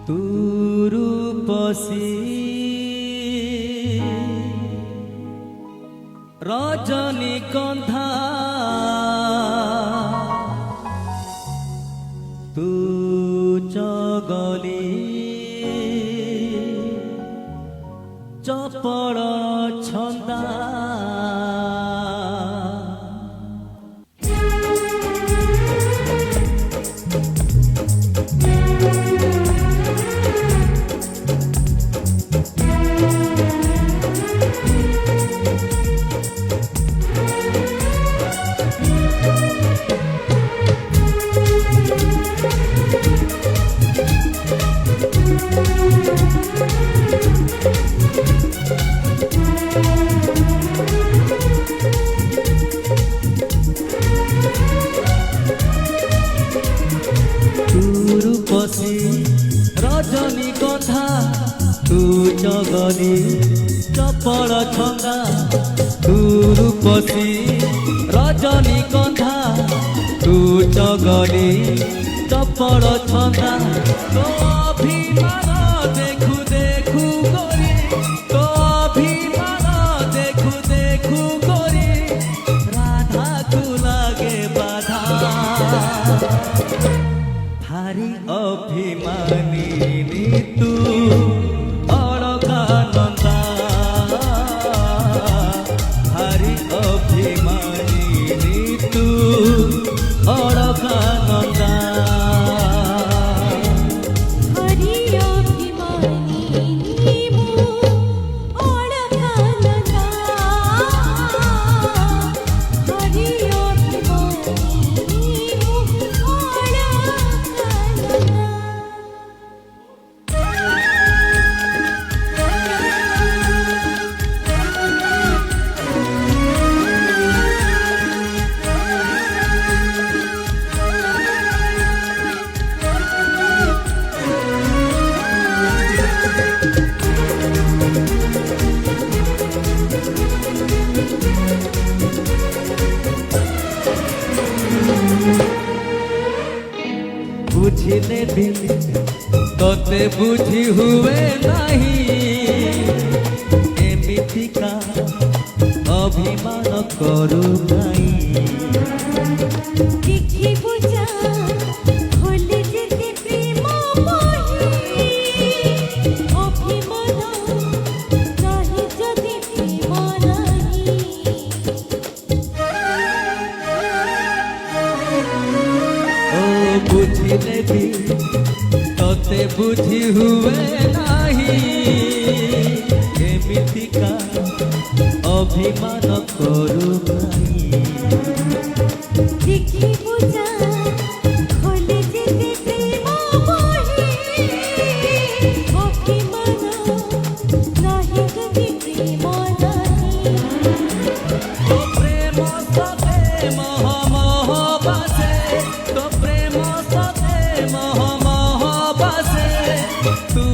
तू रूपसी रजनीगंधा तू चगली चपड़ छंदा रजनीगंधा तू चगली चपड़ छंदा तू रूपसी रजनीगंधा तू चगली चपड़ छंदा तो अभिमान देखु देखु गोरी तो अभिमान देखु देखु गोरी राधा को लागे बाधा भारी अभिमानी तू अलकानंदा भारी अभिमानी तू अलकानंदा बुझिले भी तोते बुझी हुए नहीं एमिति का अभिमान करू नहीं देखी बुझा होले जेते प्रेम मोहि अभिमान नाही जदि प्रेम नाही ओ बुझिले भी तोते बुझी हुए नहीं एमिति का अभिमान करू नहीं देखी बुझा होले जेते प्रेम मोहि अभिमान नाही जदि प्रेम नाही तो प्रेम सते मोह मोह बासे तो प्रेम सते मोह मोह बासे तू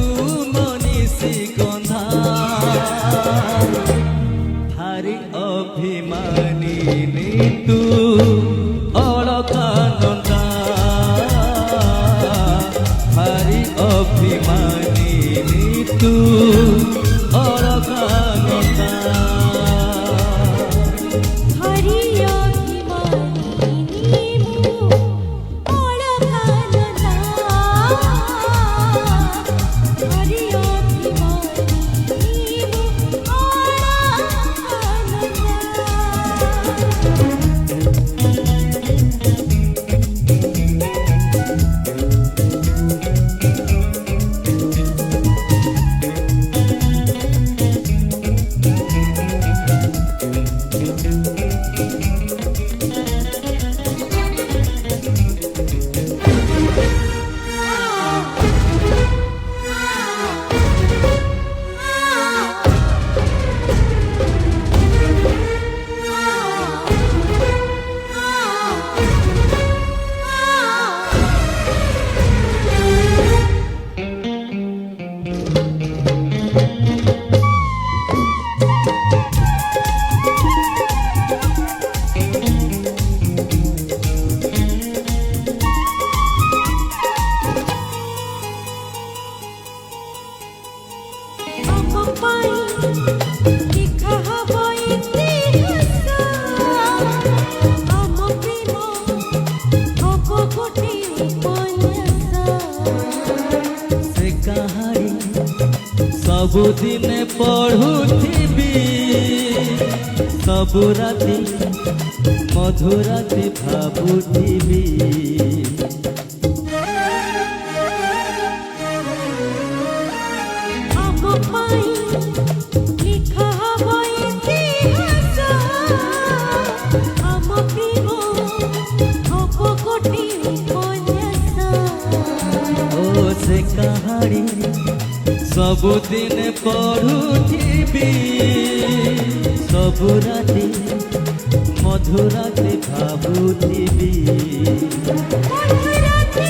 मनीषी गंधा भारी अभिमानी तू अलकानंदा भारी अभिमानी तू अलकानंदा हरि अभिमानी मु अलकानंदा हरि अभिमानी मु अलकानंदा ପାଇଁ ଲେଖା ହବ ଇତିହାସ ଆମ ପ୍ରେମ ହବ ଗୋଟେ ଉପନ୍ୟାସ ସେ କାହାଣୀ ସବୁଦିନ ପଢୁଥିବି ସବୁ ରାତି ମଧୁରାତି ଭାବୁଥିବି ଆମ ପାଇଁ ଲେଖା ହବ ଇତିହାସ ଆମ ପ୍ରେମ ହବ ଗୋଟେ ଉପନ୍ୟାସ ଓ ସେ କାହାଣୀ ସବୁଦିନ ପଢୁଥିବି ସବୁ ରାତି ମଧୁରାତି ଭାବୁଥିବି ମଧୁରାତି